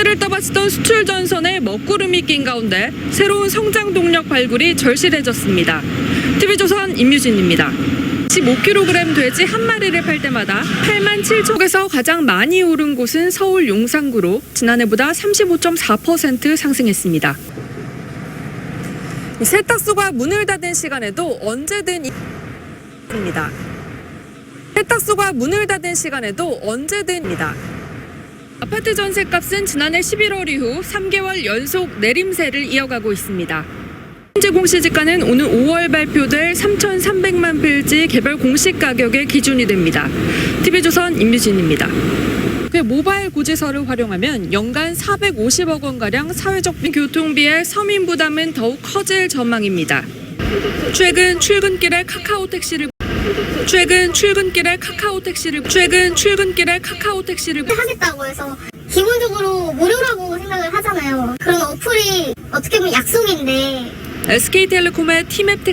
롯데를 떠받치던 수출 전선에 먹구름이 낀 가운데 새로운 성장 동력 발굴이 절실해졌습니다. TV조선 임유진입니다. 15kg 돼지 한 마리를 팔 때마다 87,000원에서 가장 많이 오른 곳은 서울 용산구로 지난해보다 35.4% 상승했습니다. 세탁소가 문을 닫은 시간에도 언제든 입니다. 세탁소가 문을 닫은 시간에도 언제든입니다. 아파트 전셋값은 지난해 11월 이후 3개월 연속 내림세를 이어가고 있습니다. 현재 공시지가는 오늘 5월 발표될 3,300만 필지 개별 공시가격의 기준이 됩니다. TV조선 임유진입니다. 모바일 고지서를 활용하면 연간 450억 원가량 사회적 교통비의 서민 부담은 더욱 커질 전망입니다. 최근 출근길에 카카오택시를 하겠다고 해서 기본적으로 무료라고 생각을 하잖아요. 그런 어플이 어떻게 보면 약속인데 SK텔레콤의 티맵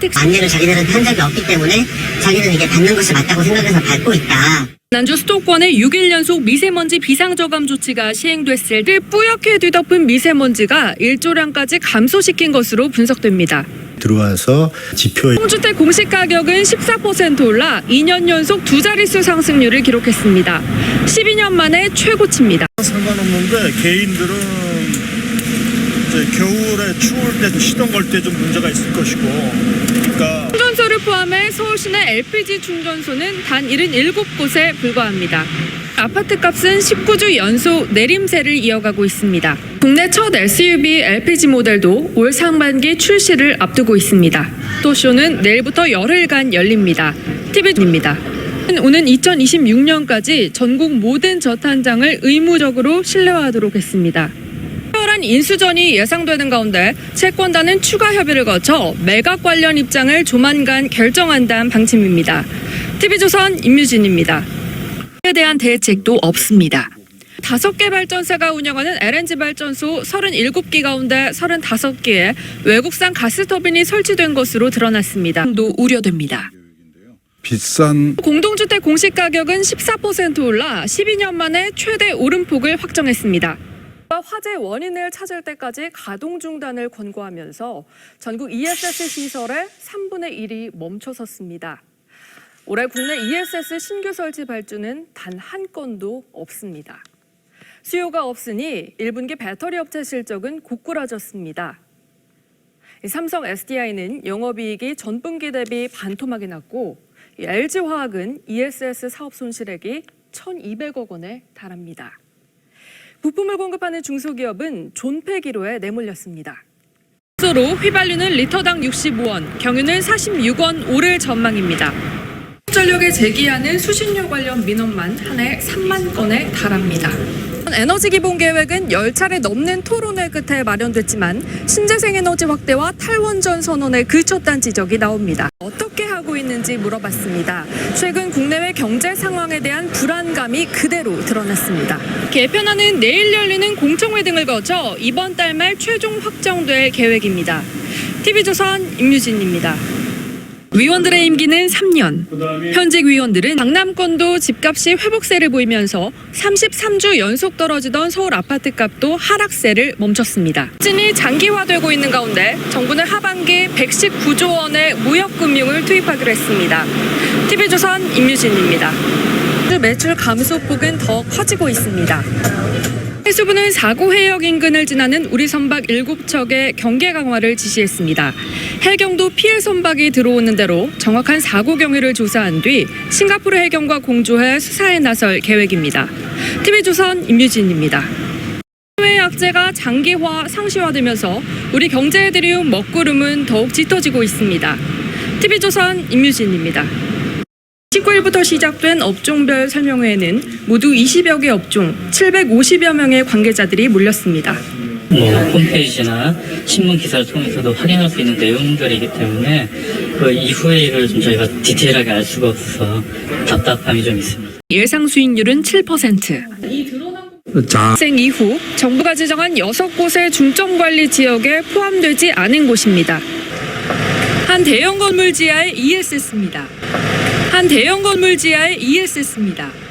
택시 안내를 자기들은 한 적이 없기 때문에 자기는 이게 받는 것이 맞다고 생각해서 받고 있다. 지난주 수도권의 6일 연속 미세먼지 비상저감 조치가 시행됐을 때 뿌옇게 뒤덮은 미세먼지가 일조량까지 감소시킨 것으로 분석됩니다. 들어와서 지표 홈주택 공시가격은 14% 올라 2년 연속 두 자릿수 상승률을 기록했습니다. 12년 만에 최고치입니다. 상관없는데 개인들은 이제 겨울에 추울 때 시동 걸 때 좀 문제가 있을 것이고, 그러니까 충전소를 포함해 서울 시내 LPG 충전소는 단 77곳에 불과합니다. 아파트 값은 19주 연속 내림세를 이어가고 있습니다. 국내 첫 SUV LPG 모델도 올 상반기 출시를 앞두고 있습니다. 또 쇼는 내일부터 열흘간 열립니다. TV입니다. 오는 2026년까지 전국 모든 저탄장을 의무적으로 실내화하도록 했습니다. 치열한 인수전이 예상되는 가운데 채권단은 추가 협의를 거쳐 매각 관련 입장을 조만간 결정한다는 방침입니다. TV조선 임유진입니다. 에 대한 대책도 없습니다. 5개 발전사가 운영하는 LNG 발전소 37기 가운데 35기에 외국산 가스터빈이 설치된 것으로 드러났습니다. 도 우려됩니다. 비싼 공동주택 공시가격은 14% 올라 12년 만에 최대 오름폭을 확정했습니다. 화재 원인을 찾을 때까지 가동 중단을 권고하면서 전국 ESS 시설의 3분의 1이 멈춰섰습니다. 올해 국내 ESS 신규 설치 발주는 단 한 건도 없습니다. 수요가 없으니 1분기 배터리 업체 실적은 고꾸라졌습니다. 삼성 SDI는 영업이익이 전분기 대비 반토막이 났고 LG화학은 ESS 사업 손실액이 1,200억 원에 달합니다. 부품을 공급하는 중소기업은 존폐 기로에 내몰렸습니다. 수소로 휘발유는 리터당 65원, 경유는 46원 오를 전망입니다. 전력에 제기하는 수신료 관련 민원만 한 해 3만 건에 달합니다. 에너지 기본 계획은 10차례 넘는 토론회 끝에 마련됐지만 신재생에너지 확대와 탈원전 선언에 그쳤다는 지적이 나옵니다. 어떻게 하고 있는지 물어봤습니다. 최근 국내외 경제 상황에 대한 불안감이 그대로 드러났습니다. 개편안은 내일 열리는 공청회 등을 거쳐 이번 달 말 최종 확정될 계획입니다. TV조선 임유진입니다. 위원들의 임기는 3년. 현직 위원들은 강남권도 집값이 회복세를 보이면서 33주 연속 떨어지던 서울 아파트값도 하락세를 멈췄습니다. 찐이 장기화되고 있는 가운데 정부는 하반기 119조 원의 무역금융을 투입하기로 했습니다. TV조선 임유진입니다. 매출 감소폭은 더 커지고 있습니다. 해수부는 4구 해역 인근을 지나는 우리 선박 7척의 경계 강화를 지시했습니다. 해경도 피해 선박이 들어오는 대로 정확한 사고 경위를 조사한 뒤 싱가포르 해경과 공조해 수사에 나설 계획입니다. TV조선 임유진입니다. 해외 약재가 장기화, 상시화되면서 우리 경제에 들이운 먹구름은 더욱 짙어지고 있습니다. TV조선 임유진입니다. 19일부터 시작된 업종별 설명회에는 모두 20여 개 업종, 750여 명의 관계자들이 몰렸습니다. 홈페이지나 신문 기사를 통해서도 확인할 수 있는 내용들이기 때문에 그 이후의 일을 좀 저희가 디테일하게 알 수가 없어서 답답함이 좀 있습니다. 예상 수익률은 7%. 생 이후 정부가 지정한 6곳의 중점관리 지역에 포함되지 않은 곳입니다. 한 대형 건물 지하의 ESS입니다.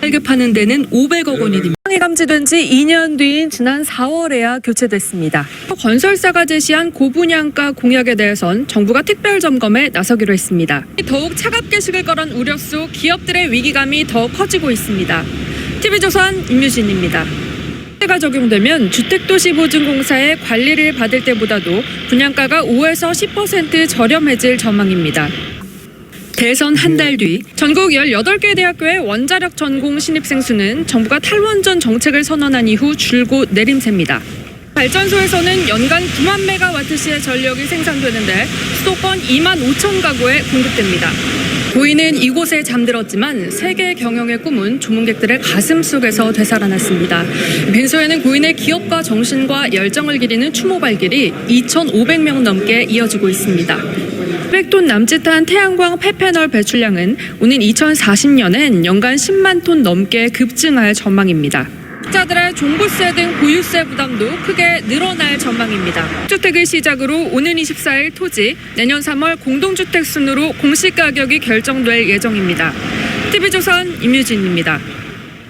발급하는 데는 500억 원이 됩니다. 이 감지된 지 2년 뒤인 지난 4월에야 교체됐습니다. 건설사가 제시한 고분양가 공약에 대해선 정부가 특별 점검에 나서기로 했습니다. 더욱 차갑게 식을 거란 우려 속 기업들의 위기감이 더 커지고 있습니다. TV조선 임유진입니다. 가 적용되면 주택도시보증공사의 관리를 받을 때보다도 분양가가 5에서 10% 저렴해질 전망입니다. 대선 한 달 뒤 전국 18개 대학교의 원자력 전공 신입생 수는 정부가 탈원전 정책을 선언한 이후 줄곧 내림세입니다. 발전소에서는 연간 9만 메가와트시의 전력이 생산되는데 수도권 2만 5천 가구에 공급됩니다. 고인은 이곳에 잠들었지만 세계 경영의 꿈은 조문객들의 가슴 속에서 되살아났습니다. 빈소에는 고인의 기업가 정신과 열정을 기리는 추모 발길이 2,500명 넘게 이어지고 있습니다. 100톤 남짓한 태양광 폐패널 배출량은 오는 2040년엔 연간 10만 톤 넘게 급증할 전망입니다. 자들의 종부세 등 보유세 부담도 크게 늘어날 전망입니다. 주택을 시작으로 오는 24일 토지, 내년 3월 공동주택 순으로 공시 가격이 결정될 예정입니다. TV조선 임유진입니다.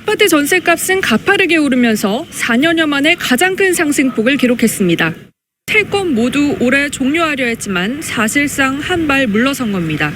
아파트 전세값은 가파르게 오르면서 4년여 만에 가장 큰 상승폭을 기록했습니다. 세 건 모두 올해 종료하려 했지만 사실상 한 발 물러선 겁니다.